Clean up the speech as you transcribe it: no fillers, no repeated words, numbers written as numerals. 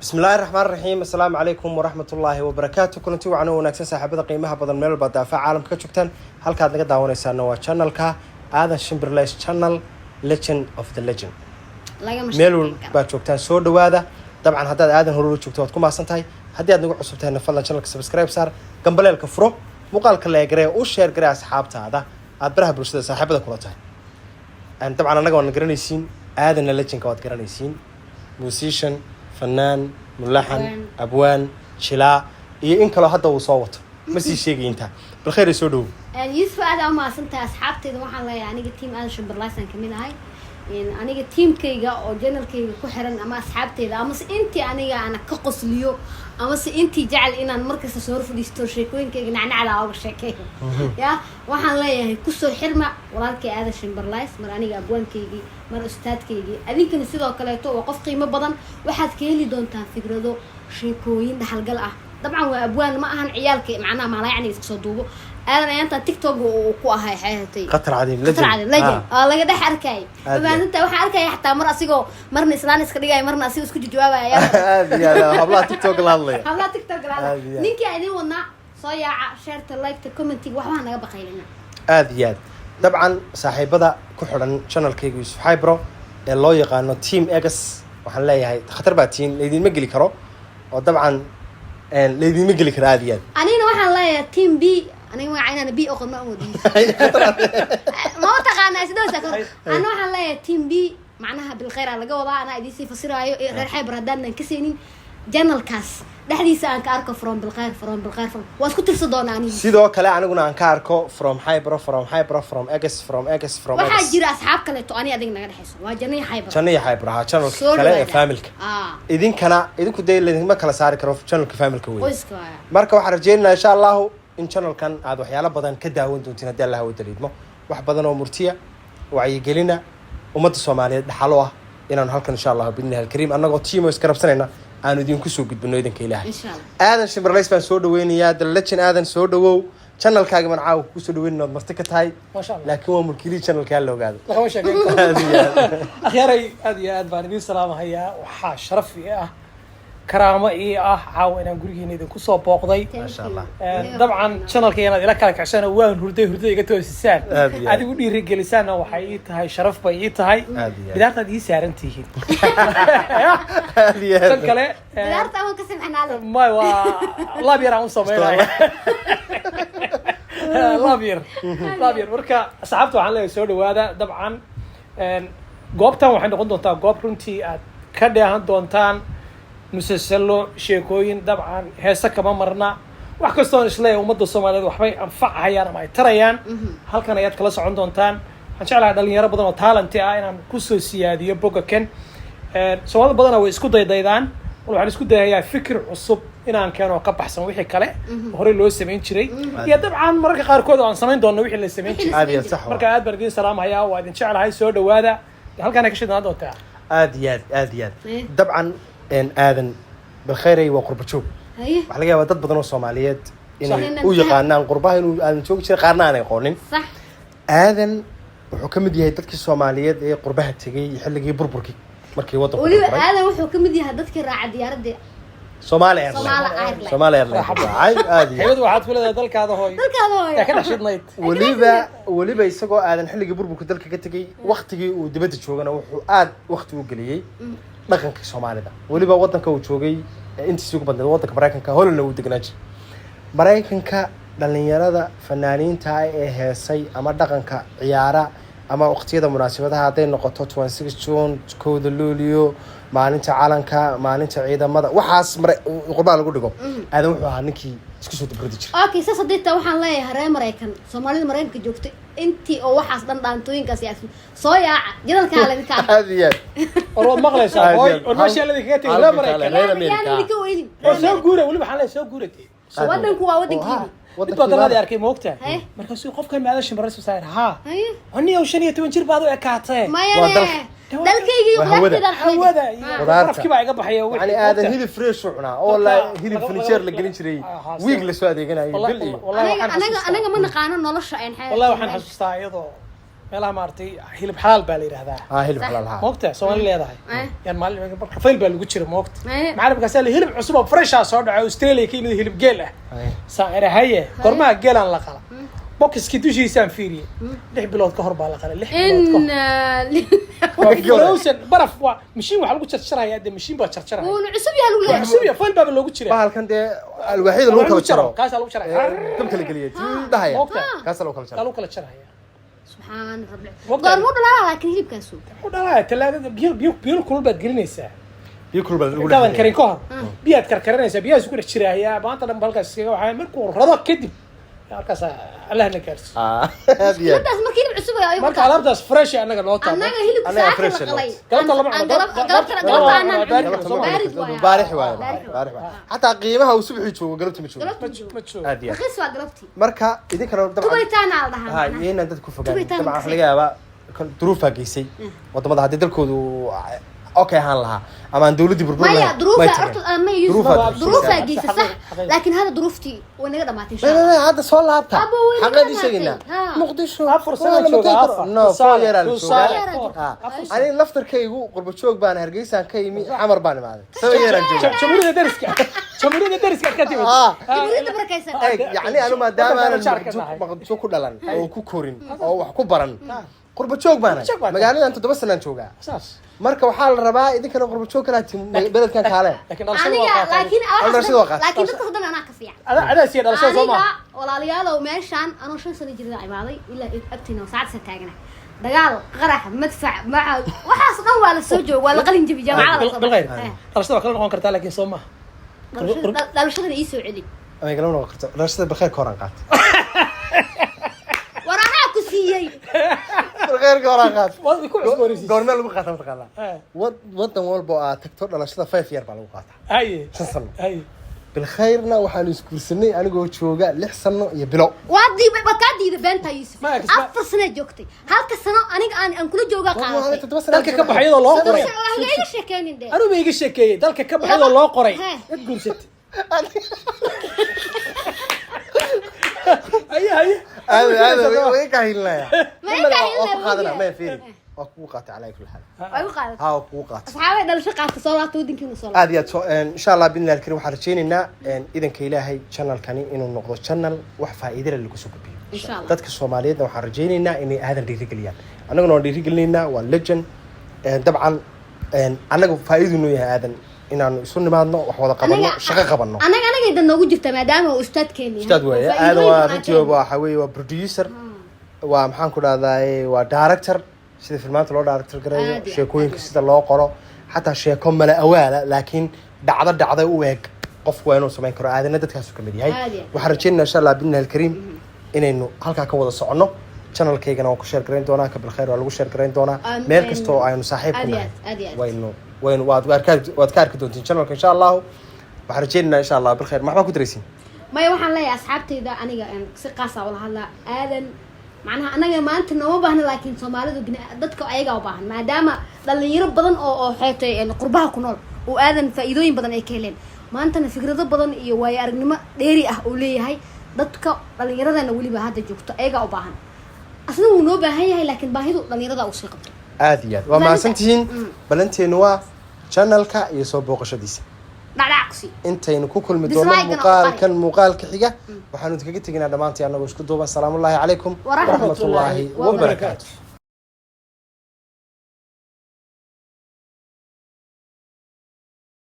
بسم الله الرحمن الرحيم السلام عليكم ورحمة الله وبركاته كلنتي وعنا وناكسن صاحبada qiimaha badan meel walba daafaca caalamka ka joogtaan halkaad naga daawanaysaana waa channelka Aadan Shimberlays channel Legend of the Legend meel baa joogtaan soo dhawaada dabcan haddaad aadan hore u joogto waad ku maasantahay haddii aad nagu cusub tahay fadlan channelka subscribe saar gambaleelka furo muuqaalka la eegray oo share garay asxaabtaada aad baraha bulshada saaxiibada kula tahay dabcan anaga waan garanaysiin aadan Legend ka waad garanaysiin musician فنان ملحن أبوان شلاء إن كله هذا وصوت ما سي شيء أنت بالخير يسودو يوسف هذا ما صنت أصحابتي ده محل يعني التيم أنا شمبرلايس أنا كمان هاي يعني التيم كيجا أو جنرال كي كحرن أما أصحابتي ده أمس أنتي أنا كقص ليو أمس أنتي جعل إن المركز الصرف ديستور شيكوين كي نعنا على أول شيء يا وحنا يعني كسر حرمة ولكن هذا شمبرلايس مراني أبوان كيجي مر أستاذ كيجي أذيك نسيبه كلاته وقف قيمة بدن واحد كيلي دون تفكره شيكوين ده حلقة طبعا وأبوان ما هن عيالك معنا ما لا يعني يصدقوا أنا أنت تيك توك وقوها حياتي قطر عظيم قطر عظيم لجن الله قد حركاي بما أنت وحركاي حتى مرة أسيقو مرة إسلام إسكريجاي مرة أسيقو سكوت جوابها يا هذه هبلا تيك توك الله هبلا تيك توك الله نينك يعني ونا صياع شيرت لايك كومنتي وحنا نجيب خيلنا هذه طبعا صاحبة كحرن channel كيجو يوسف حايبرو الله يقانو تيم إكس وحنا هاي خطر باتين ليدين مجلي كرو وطبعا ليدين مجلي كرو هذه أنا وحنا تيم بي أنا ما عينا نبي أخذ ما أودي ما تقانا سدوسك أنا وحنا تيم بي معناها بالخير على جوضة أنا أدي سيف صير غير حي بردان كسينين جنرال كاس دحديس أنا كاركو from بالخير واسكت تصدقون أني سيدو كلا أنا قلنا أن كاركو from from X واحد جرى أصحاب كله تاني أدين نقدر حسوا واجني حيبر ها channel كلا فاميلك إذن كده اللي ما كلا صار كرو channel كفاميلك هو مركب واحد رجينا إن شاء الله إن channel كان هذا وحياة بدن كده وانتو تنادي الله ودليل ما واحد بدن ومرتيا وعيقلنا ومد الصومالية حلوة إن هالكن إن شاء الله بإذن الكريم أنا قلت شيء مسكرب سنة أنا دين كسو قد بنويدن كإلهي إن شاء الله آدم شمبرلايس بان سود وين يا دلتشن آدم سود وو channel كاجي من عاو كسو وين مرتكت هاي ما شاء الله لكن هو ملكي channel كله قاعد لا ما شاء أخيرا هذه أدبان السلام هيا وحاش رفيع كرامة إيه عاونا نقولي إن إذا كسو باقضي ما شاء الله طبعا channel كينا إذا كلك عشان وين هردي قتوا السان هذه ودي رجال لسانه وحيت هاي شرف بيت هاي بدارت دي سعرنتي هذه كله بدارت أول قسم حنالك ما الله بيرعون صبينا الله بير وركا صعبته عن له سود وهذا طبعا قابتان وحين قدرتها قاب رنتي كده عن دونتان مسلسلو شيكوين طبعا هسه كمان مرنا wax kasto isleey umada Soomaaliyeed waxbay anfacayaan ama ay tarayaan halkan ayaad kala socon doontaan waxaan jeclahay dhalinyaro badan oo talent ah inaan ku soo siyaadiyo bogakan Soomaali badan way isku daydaydaan waxaan isku dayayaa fikir cusub inaan keeno ka baxsan wixii kale hore loo sameyn jiray iyo dabcan mararka qaar kood aan sameyn doono wixii la sameyn jiray marka aad bardin salaam hayaa waa idin jeclahay soo dhawaada halkan ka shidnaa doontaa aad dabcan آذن بالخير وقرب شوب. وحلاقي هذا ضد بدنو الصوماليات إنه ويقارنان قربها إنه آذن شوب شيء قارنان يقولين. صح. آذن وحكم دي هيدتك الصوماليات إيه قربها تجي يحلقي بربركي. مركي وضع. ولي آذن وحكم دي هيدتك الراعي ديار دي. صومالي إيرلاند. عادي. هيود واحد في ذلك هذا هو. لكن عشان نايت. وليبا يسقى آذن حلقي بربركي ذلك كتجي وقتي ودبت شو أنا وحاد وقت وقليل. dhaqanka Soomaalida waliba wadanka uu joogay intii suuq badan wadanka Mareykanka holna uu deganaaji Mareykanka dhalinyarada fanaaniinta ee heesay ama dhaqanka ciyaara ama waqtiyada munaasabadaha haday noqoto 26 June kooda Luulyo maalinta calanka maalinta ciidamada waxaas qurbaan lagu dhigo aadan wuxuu ahaa ninkii isku soo dabradi jiray okay sasadita waxaan leeyahay reer Mareykan Soomaalida Mareykanka joogtay intii oo waxaas dhaantooyinkaas yaasmin soo yaaca jidalka la idinka هذه oo maqlaysaa hooy oo meesha la idinka tagay la Mareykan soo guura waliba xalay soo guuratay wadanku waa wadankiina wadada la arkay moogta markaas qofkan maada shimbar soo saar ha ani oo 15 jir baad u ekaatay dalkayga iyo hawada qofkii baa iga baxay yani aadan hilib fresh u cunaa oo la hilib furniture la gelin jiray week la soo adeeganayo bil iyo anaga ma naqaano nolosha aan xayaa wallahi waxaan xasuustaa iyadoo meelaha maartay hilib xalaal baa la yiraahdaa hilib xalaal ha moogta Soomaali leedahay yan maalin marka fayl baa lagu jira moogta Eh. macallimkaas la hilib cusub oo fresh ah soo dhacay Australia ka yimid hilib geel ah saa'ira haye gormaa geelan la qala bokiski dushiisaan fiiriyay 6 bilood ka hor baa la qalay 6 bilood ka hor frozen baraf waa mashiin waxa lagu jarjarayaa de mashiin baa jarjaraya uu cusub yaa lagu leeyahay cusub ya fayl baa lagu jira bahalkan dee alwaaxyada lagu kala jaro kaas lagu jaraya dabka la geliyo dhahaya moogta kaas lagu kala jaro lagu kala jaraya subxaan rabbi Waqti- goormuu dhalaa laakiin hilibkaas u dhalaa talaagada biyo kulul baad gelinaysaa biyo kulul baa lagu intaadan karin ka hor biyaad karkarinaysaa biyahaas ku dhex jiraaya maanta dhan halkaas iskaga waxaa markuu rado kadib markaas allahna gaarsi hilibkaas markii hilib cusub ay marka alaabtaas fresh anaga noo taabo annaga hilibka Annaga saaka fresh la qalay galabta lama baarix waaye xataa qiimaha uu subaxii joogo galabta ma joogo ma joogo aad iyo aad raqiis waa galabtii marka idinkana dabcan tubitaana la dhahaa ha inaan dad ku fogaan Tubitaan dabcan maxay? waxa laga yaabaa duruufaa geysay wadamada haddii dalkoodu okay ahaan lahaa ama aan dawladdii burbur maya lahayn duruufa may tageen. horta ma Duruufaa yusuf duruufa geysay. geysay sax laakiin hada duruuftii way naga dhamaatay insha لا Allah لا هذا سؤال لابتا Abo, way حقادي naga شيءنا dhamaatay. Ha. مقدشو afar sano jooga afar no tusaale, 4 year aan tusaale, joogaa afar. ani laftarkaygu qurbo joog baan hargeysa ka yimi xamar baan imaaday 7 year aan joogaa jamhuuriyadda deriska ka timid jumhuuriyadda barakaysan يعني انا ما دام انا مقدشو ku dhalan oo ku korin oo wax ku baran qurbo joog baan Qurbo joog baan. magaaladan 7 sano aan joogaa saas marka waxaa la rabaa idinkana qurbo joog kala beledkan kaale laakiin dhalashada aniga waa qaatay laakiin Dhalashada waa qaatay. laakiin dadka hadan anaa ka fiican adaas iyo dhalashada soo aniga maaha walaalayaalow meeshaan anoo 5 sano jirada imaaday ilaa agtiina oo saacad taagana dagaal qarax madfac maca waxaas dhan waa la soo joog waa la qalin jabi jaamacada bilqayr dhalashada waa kala noqon kartaa laakiin soo maaha dhalashadana ii soo celi ay galan noqon karto dhalashada bakhair ka horan qaat war anaa ku siiyey bakhair ka horan qaat waa ku cusboonaysiis goorma lagu qaataa mataqaanaa wadan walba oo aad tagto dhalashada 5 year baa lagu qaataa haye 5 sano haye بالخيرنا waxaan iskuursanay anigoo jooga 6 sano iyo bilo waa diibay ka diiday beenta Yusuf Ma ekisma- afar sano joogtay halka sano aniga aan kula jooga qaadatay dalka ka baxayadoo loo qoray wax iga sheekeenin de anuu ma iga sheekeeyey dalka ka baxayadoo loo qoray He. dad guursatay haye هذا way ka hilnaya Ma iga hilnaya, qaadana weligeed. ma fiiri waa ku qaatay على كل حال way u qaadatay ها ku qaatay asxaabay dhalasho qaata soo laabta wadinkiina soo laabta aad iyo aad insha Allah bin ilaahi waxaan rajaynaynaa idanka ilaahay channel-kani inuu noqdo channel wax faa'iido leh lagu soo gudbiyo insha Allah dadka Soomaaliyeed waxaan rajaynaynaa inay aadan dhiirigeliyaan anaguna waan dhiirigelinaynaa waa legend dabcan anagu faa'iido noo yahay aadan inaanu isu nimaadno wax wada qabanno shaqo qabanno anaga inta noogu jirta maadaama uu ustaadkeeni ustaad weeye aadan waa runtii waxa weeye waa producer waa maxaan ku dhahdaa waa director sida filmaanta loo director gareeyo Aad iyo sheekooyinka sida loo qoro xataa sheeko mala awaala laakiin dhacday u eeg qofku waa inuu samayn karo aadana dadkaas ka mid yahay Aad iyo waxaan rajaynaynaa insha Allah bin alkarim inaynu halkaa ka wada soconno channelkaygana waan ku share gareyn doonaa kabil khayr waa lagu share gareyn doonaa meel kasta oo aynu saaxiib ku nahay waynu waad ka arki doontiin channelka insha Allah waxaan rajaynaynaa insha Allah bil khayr maxaa ku daraysiin maya waxaan leeyahay asxaabtayda aniga si qaas ah wala hadlaa aadan macnaha anaga maanta nooma baahna laakiin Soomaalidu dadka ayaga u baahan maadaama dhalinyaro badan oo xeetay qurbaha ku nool oo aadan faa'iidooyin badan ay ka heleen maantana fikrado badan iyo waayo aragnimo dheeri ah oo leeyahay dadka dhalinyaradana waliba hadda joogto ayaga u baahan asna uu noo baahan yahay laakiin baahidu dhalinyarada uu sii qabto aad iyo aad waa mahadsantihiin balanteenu waa channelka iyo soo booqashadiisa dhacdhacsi intaynu ku kulmi doono muuqaalka xiga waxaanu kaga teginaa dhamaantii annagoo isku duuban salaamullaahi calaykum waraxmatullaahi wabarakaatu